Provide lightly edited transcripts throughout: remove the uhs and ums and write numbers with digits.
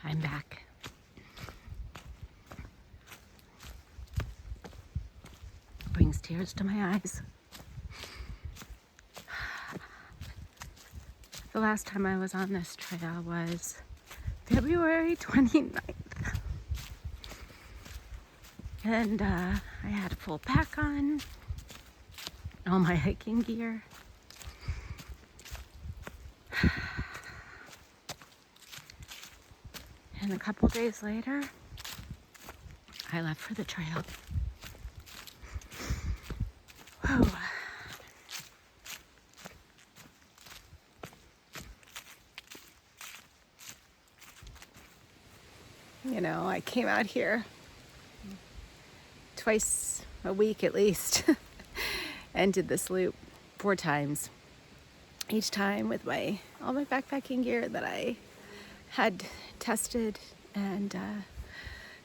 I'm back. Brings tears to my eyes. The last time I was on this trail was February 29th. And I had a full pack on, all my hiking gear. And a couple days later, I left for the trail. Whew. You know, I came out here twice a week at least and did this loop 4 times. Each time with all my backpacking gear that I had tested and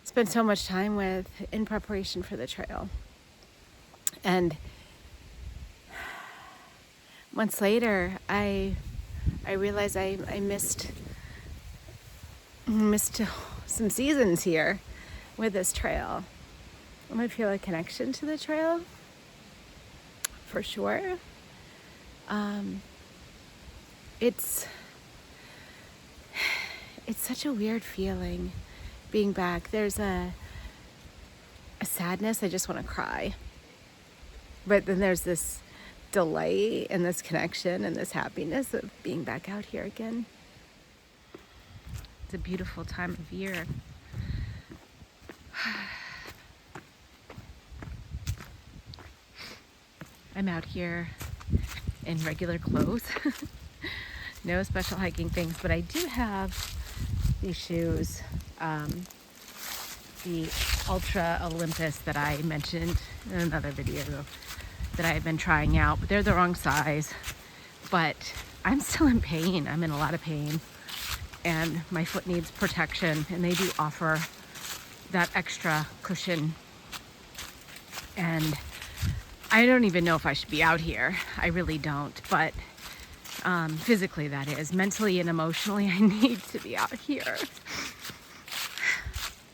spent so much time with in preparation for the trail. And months later, I realized I missed some seasons here with this trail. I feel a connection to the trail, for sure. It's such a weird feeling being back. There's a sadness, I just want to cry. But then there's this delight and this connection and this happiness of being back out here again. It's a beautiful time of year. I'm out here in regular clothes. No special hiking things, but I do have these shoes, the Ultra Olympus that I mentioned in another video that I had been trying out, but they're the wrong size. But I'm still in pain. I'm in a lot of pain, and my foot needs protection, and they do offer that extra cushion. And I don't even know if I should be out here. I really don't, but physically that is. Mentally and emotionally, I need to be out here.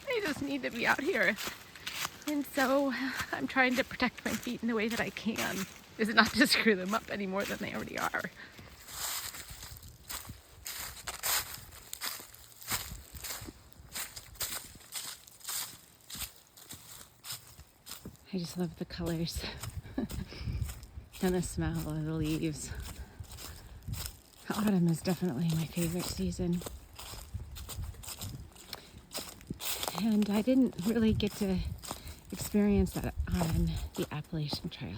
I just need to be out here. And so I'm trying to protect my feet in the way that I can. Is not to screw them up any more than they already are. I just love the colors and the smell of the leaves. Autumn is definitely my favorite season. And I didn't really get to experience that on the Appalachian Trail.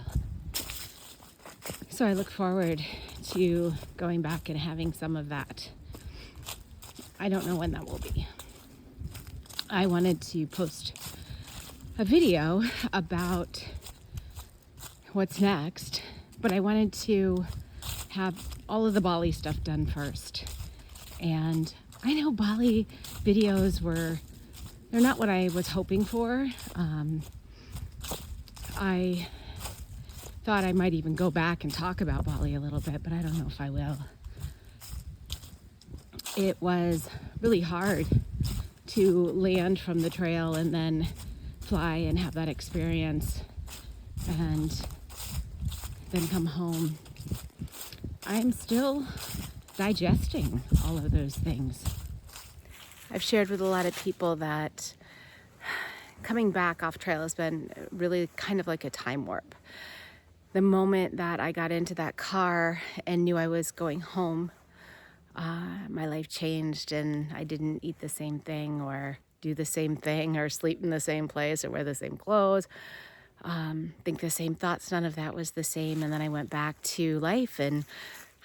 So I look forward to going back and having some of that. I don't know when that will be. I wanted to post a video about what's next, but I wanted to have all of the Bali stuff done first. And I know Bali videos they're not what I was hoping for. I thought I might even go back and talk about Bali a little bit, but I don't know if I will. It was really hard to land from the trail and then fly and have that experience and then come home. I'm still digesting all of those things. I've shared with a lot of people that coming back off trail has been really kind of like a time warp. The moment that I got into that car and knew I was going home, my life changed, and I didn't eat the same thing or do the same thing or sleep in the same place or wear the same clothes, think the same thoughts. None of that was the same. And then I went back to life, and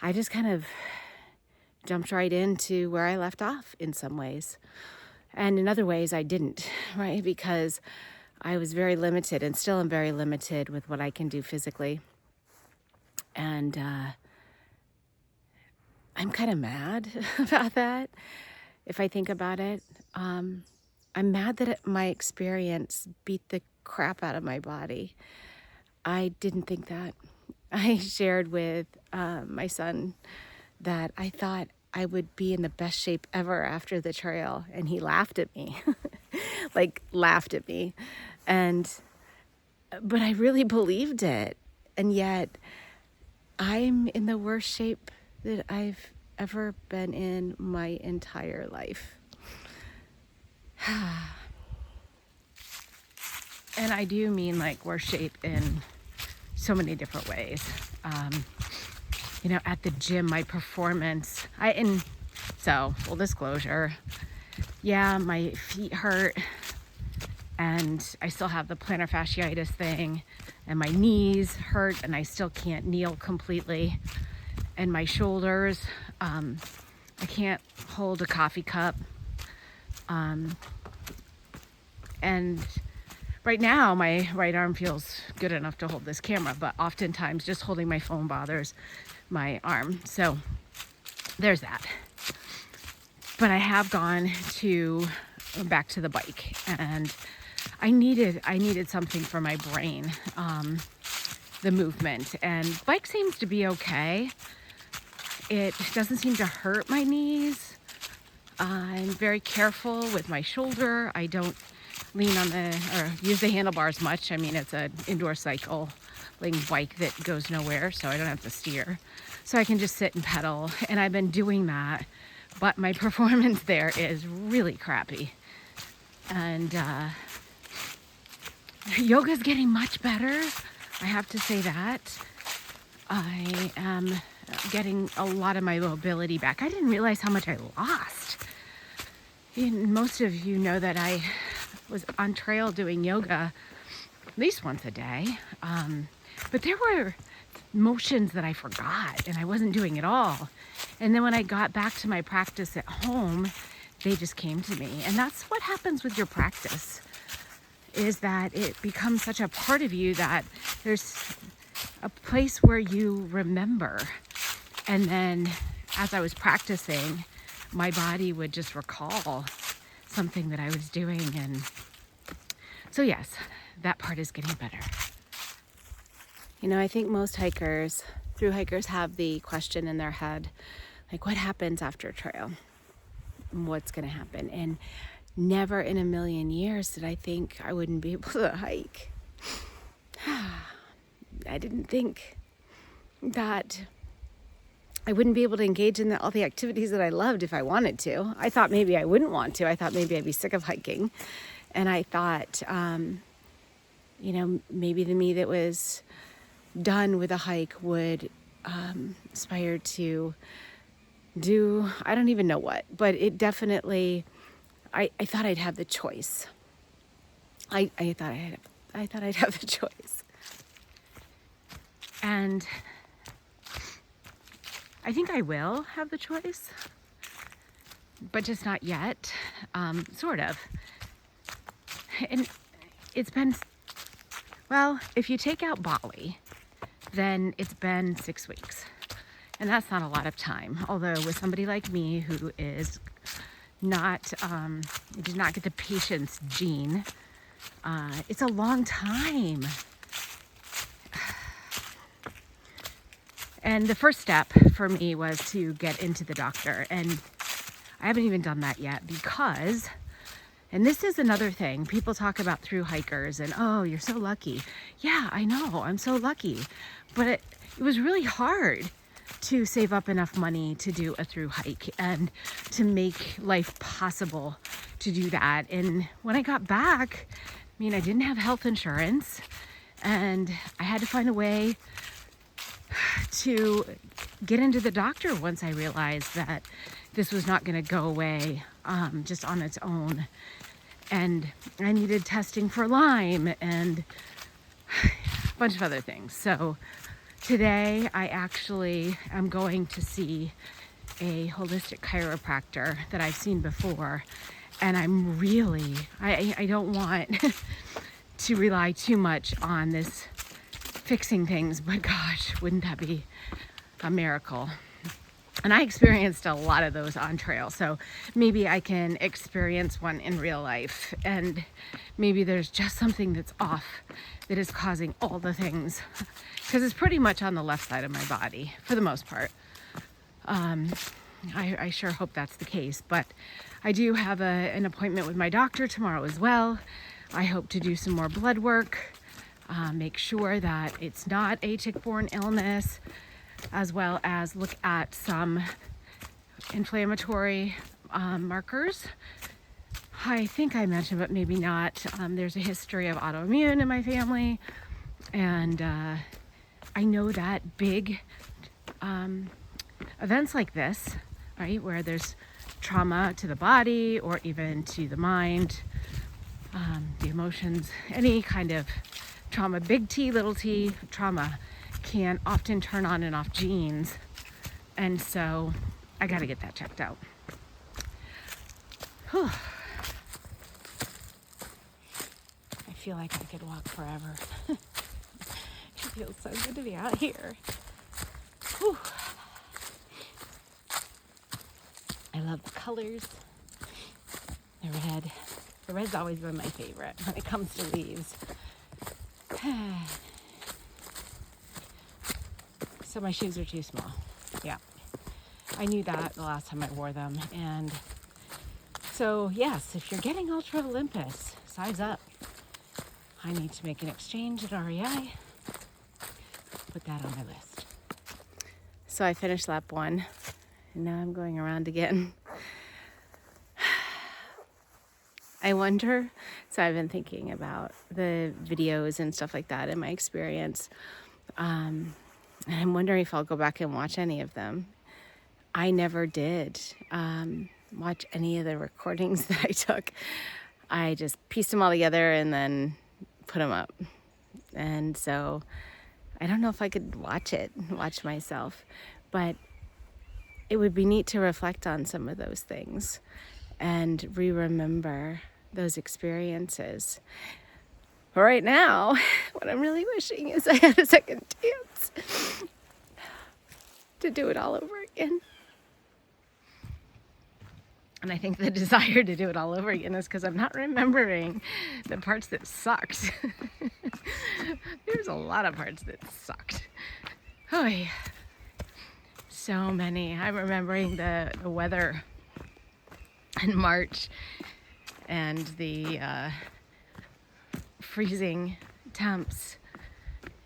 I just kind of jumped right into where I left off in some ways. And in other ways I didn't, right? Because I was very limited and still am very limited with what I can do physically. And I'm kind of mad about that if I think about it. I'm mad that my experience beat the crap out of my body. I didn't think that. I shared with my son that I thought I would be in the best shape ever after the trail. And he laughed at me, like laughed at me. But I really believed it. And yet I'm in the worst shape that I've ever been in my entire life. And I do mean like worst shape in so many different ways. At the gym, my performance, so full disclosure, yeah, my feet hurt and I still have the plantar fasciitis thing and my knees hurt and I still can't kneel completely. And my shoulders, I can't hold a coffee cup. And right now, my right arm feels good enough to hold this camera, but oftentimes just holding my phone bothers my arm. So there's that. But I have gone back to the bike, and I needed something for my brain, the movement. And bike seems to be okay. It doesn't seem to hurt my knees. I'm very careful with my shoulder. I don't lean on or use the handlebars much. I mean, it's an indoor cycling bike that goes nowhere, so I don't have to steer. So I can just sit and pedal, and I've been doing that, but my performance there is really crappy. And yoga's getting much better. I have to say that. I am getting a lot of my mobility back. I didn't realize how much I lost. Most of you know that I was on trail doing yoga at least once a day. But there were motions that I forgot and I wasn't doing at all. And then when I got back to my practice at home, they just came to me. And that's what happens with your practice, is that it becomes such a part of you that there's a place where you remember. And then as I was practicing, my body would just recall something that I was doing. And so yes, that part is getting better. I think most thru hikers have the question in their head, like, what happens after a trail? What's going to happen? And never in a million years did I think I wouldn't be able to hike. I didn't think that I wouldn't be able to engage in all the activities that I loved if I wanted to. I thought maybe I wouldn't want to. I thought maybe I'd be sick of hiking. And I thought, maybe the me that was done with a hike would aspire to do, I don't even know what, but it definitely, I thought I'd have the choice. I thought I'd have the choice. And I think I will have the choice, but just not yet, sort of. And it's been, well, if you take out Bali, then it's been 6 weeks. And that's not a lot of time. Although with somebody like me who is not, did not get the patience gene, it's a long time. And the first step for me was to get into the doctor. And I haven't even done that yet because, and this is another thing, people talk about thru hikers and, oh, you're so lucky. Yeah, I know, I'm so lucky. But it was really hard to save up enough money to do a thru hike and to make life possible to do that. And when I got back, I didn't have health insurance and I had to find a way to get into the doctor once I realized that this was not going to go away just on its own. And I needed testing for Lyme and a bunch of other things. So today I actually am going to see a holistic chiropractor that I've seen before. And I'm really, I don't want to rely too much on this fixing things, but gosh, wouldn't that be a miracle? And I experienced a lot of those on trail, so maybe I can experience one in real life, and maybe there's just something that's off that is causing all the things, because it's pretty much on the left side of my body for the most part. I sure hope that's the case, but I do have an appointment with my doctor tomorrow as well. I hope to do some more blood work, make sure that it's not a tick-borne illness, as well as look at some inflammatory markers. I think I mentioned, but maybe not. There's a history of autoimmune in my family, and I know that big events like this, right, where there's trauma to the body or even to the mind, the emotions, any kind of trauma, big T, little t trauma, can often turn on and off genes. And so I got to get that checked out. Whew. I feel like I could walk forever. It feels so good to be out here. Whew. I love the colors. The red. The red's always been my favorite when it comes to leaves. So my shoes are too small. Yeah. I knew that the last time I wore them. And so, yes, if you're getting Ultra Olympus, size up. I need to make an exchange at REI. Put that on my list. So I finished lap 1. And now I'm going around again. I wonder, so I've been thinking about the videos and stuff like that in my experience. And I'm wondering if I'll go back and watch any of them. I never did watch any of the recordings that I took. I just pieced them all together and then put them up. And so I don't know if I could watch myself, but it would be neat to reflect on some of those things and remember those experiences. But right now, what I'm really wishing is I had a second chance to do it all over again. And I think the desire to do it all over again is because I'm not remembering the parts that sucked. There's a lot of parts that sucked. Oh, yeah. So many. I'm remembering the weather in March and the freezing temps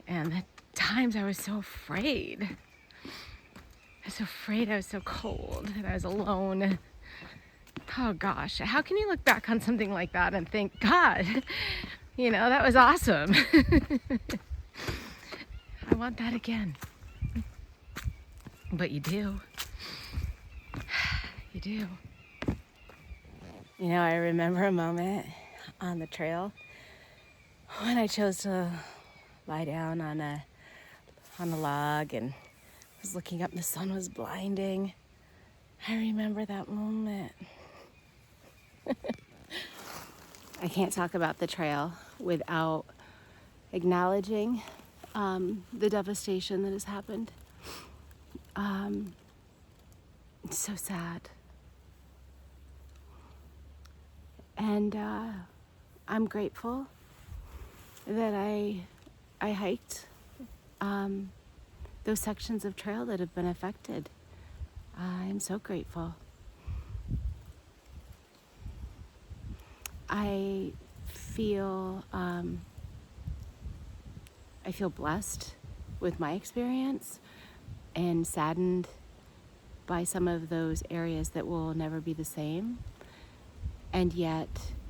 and the times I was so afraid. I was so afraid, I was so cold, and I was alone. Oh gosh, how can you look back on something like that and think, God, that was awesome. I want that again. But you do. You do. I remember a moment on the trail when I chose to lie down on a log and was looking up and the sun was blinding. I remember that moment. I can't talk about the trail without acknowledging the devastation that has happened. It's so sad. And I'm grateful that I hiked those sections of trail that have been affected. I'm so grateful. I feel blessed with my experience and saddened by some of those areas that will never be the same. And yet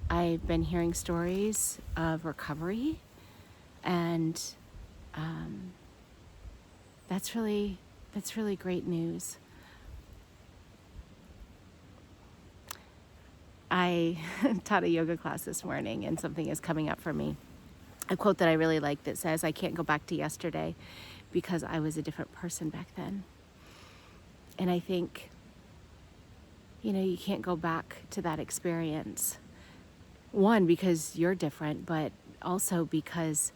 I've been hearing stories of recovery, and that's really great news. I taught a yoga class this morning, and something is coming up for me. A quote that I really like that says, "I can't go back to yesterday because I was a different person back then." And I think, you can't go back to that experience. One, because you're different, but also because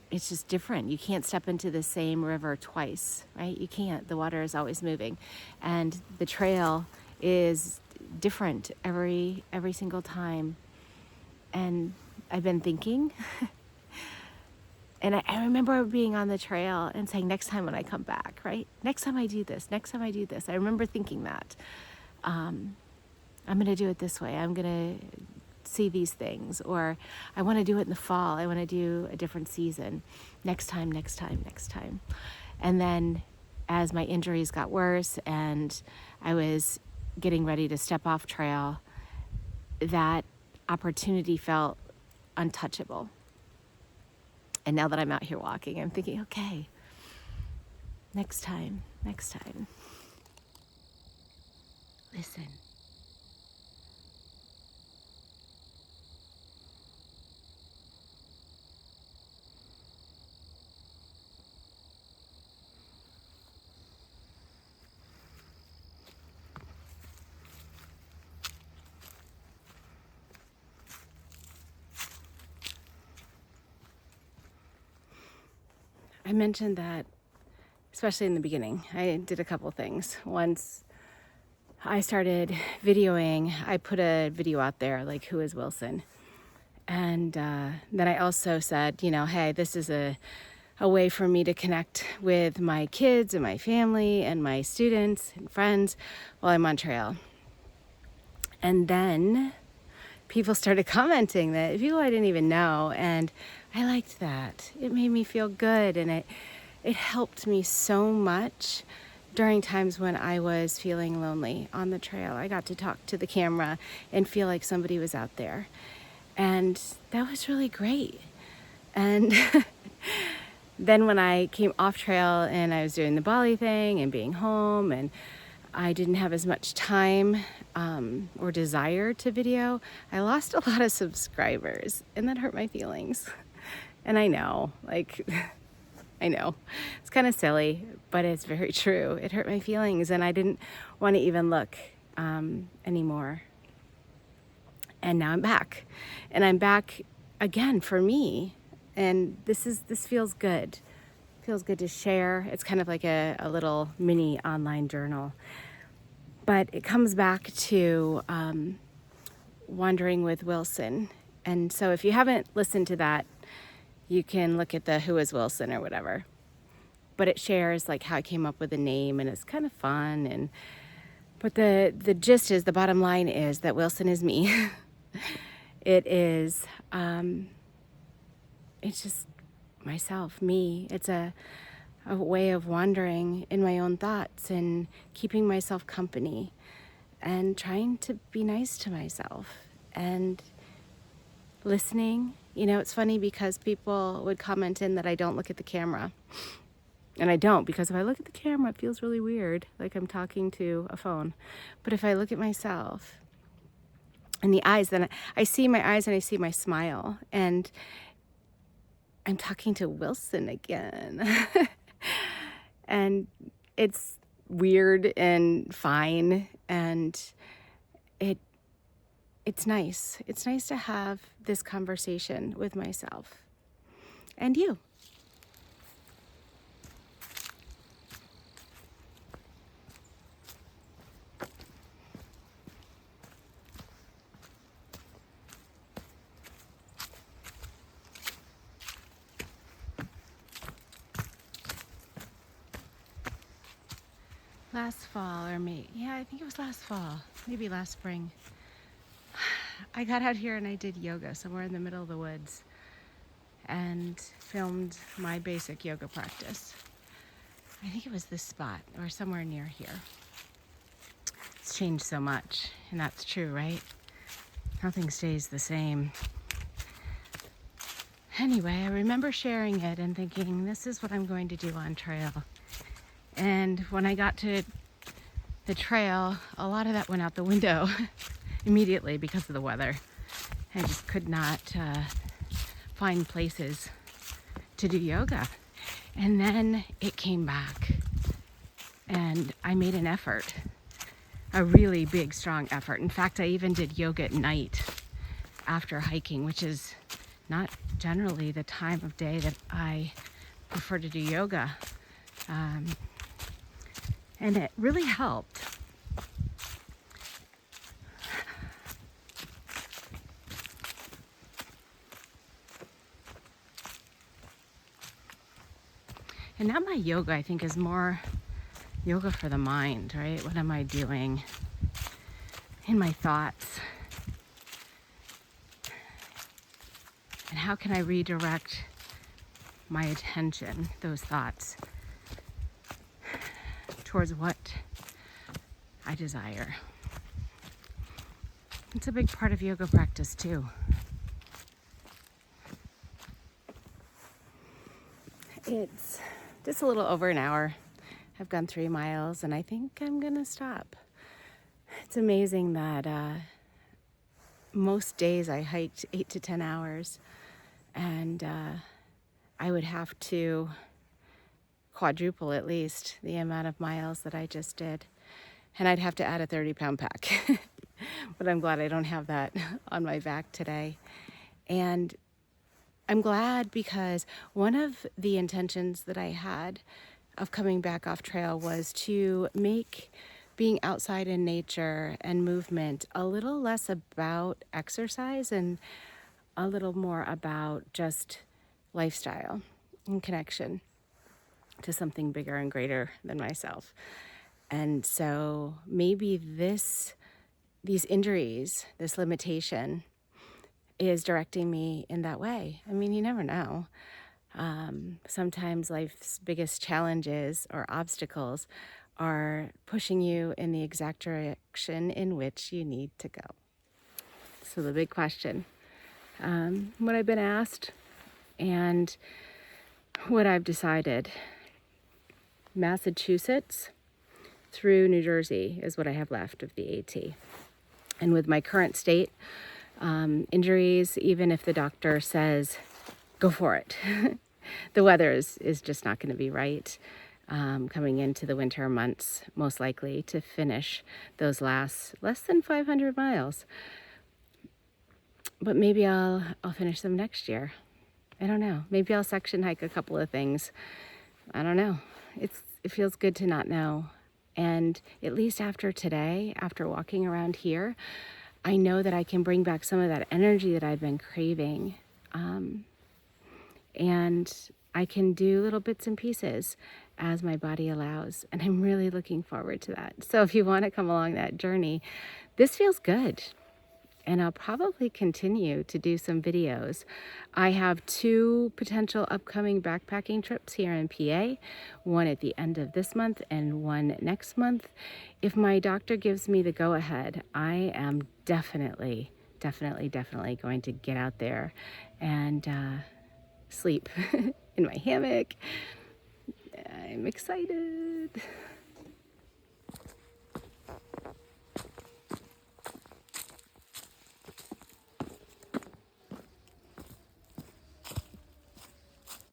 it's just different. You can't step into the same river twice, right? You can't. The water is always moving. And the trail is different every single time. And I've been thinking And I remember being on the trail and saying, next time when I come back, right? Next time I do this, next time I do this. I remember thinking that. I'm going to do it this way. I'm going to see these things. Or I want to do it in the fall. I want to do a different season. Next time, next time, next time. And then as my injuries got worse and I was getting ready to step off trail, that opportunity felt untouchable. And now that I'm out here walking, I'm thinking, okay, next time, next time. Listen. I mentioned that, especially in the beginning, I did a couple things. Once I started videoing, I put a video out there, like, who is Wilson? And then I also said, hey, this is a way for me to connect with my kids and my family and my students and friends while I'm on trail. And then people started commenting that people I didn't even know, and I liked that. It made me feel good, and it helped me so much during times when I was feeling lonely on the trail. I got to talk to the camera and feel like somebody was out there, and that was really great. And then when I came off trail and I was doing the Bali thing and being home, and I didn't have as much time or desire to video, I lost a lot of subscribers, and that hurt my feelings. And I know, I know, it's kind of silly, but it's very true. It hurt my feelings, and I didn't want to even look anymore. And now I'm back, and I'm back again for me. And this feels good. Feels good to share. It's kind of like a little mini online journal. But it comes back to Wandering with Wilson. And so if you haven't listened to that, you can look at the Who is Wilson or whatever. But it shares like how I came up with the name, and it's kind of fun. But the gist is, the bottom line is that Wilson is me. It is, it's just myself, me. It's a way of wandering in my own thoughts and keeping myself company and trying to be nice to myself and listening. It's funny because people would comment in that I don't look at the camera. And I don't, because if I look at the camera, it feels really weird, like I'm talking to a phone. But if I look at myself in the eyes, then I see my eyes and I see my smile. And I'm talking to Wilson again. And it's weird and fine, and it's nice. It's nice to have this conversation with myself and you. Last fall, or I think it was last fall, maybe last spring. I got out here and I did yoga somewhere in the middle of the woods and filmed my basic yoga practice. I think it was this spot or somewhere near here. It's changed so much, and that's true, right? Nothing stays the same. Anyway, I remember sharing it and thinking, this is what I'm going to do on trail. And when I got to the trail, a lot of that went out the window immediately because of the weather. I just could not find places to do yoga. And then it came back, and I made an effort, a really big, strong effort. In fact, I even did yoga at night after hiking, which is not generally the time of day that I prefer to do yoga. And it really helped. And not my yoga, I think, is more yoga for the mind, right? What am I doing in my thoughts? And how can I redirect my attention, those thoughts, towards what I desire? It's a big part of yoga practice too. It's just a little over an hour. I've gone 3 miles and I think I'm gonna stop. It's amazing that most days I hiked 8 to 10 hours, and I would have to quadruple at least the amount of miles that I just did. And I'd have to add a 30-pound pack. But I'm glad I don't have that on my back today. And I'm glad because one of the intentions that I had of coming back off trail was to make being outside in nature and movement a little less about exercise and a little more about just lifestyle and connection to something bigger and greater than myself. And so maybe these injuries, this limitation, is directing me in that way. I mean, you never know. Sometimes life's biggest challenges or obstacles are pushing you in the exact direction in which you need to go. So the big question, what I've been asked and what I've decided, Massachusetts through New Jersey is what I have left of the AT. And with my current state, injuries, even if the doctor says, go for it, the weather is just not going to be right. Coming into the winter months, most likely to finish those less than 500 miles. But maybe I'll finish them next year. I don't know. Maybe I'll section hike a couple of things. I don't know. It feels good to not know. And at least after today, after walking around here, I know that I can bring back some of that energy that I've been craving. And I can do little bits and pieces as my body allows. And I'm really looking forward to that. So if you want to come along that journey, this feels good. And I'll probably continue to do some videos. I have 2 potential upcoming backpacking trips here in PA, one at the end of this month and one next month. If my doctor gives me the go-ahead, I am definitely going to get out there and sleep in my hammock. I'm excited.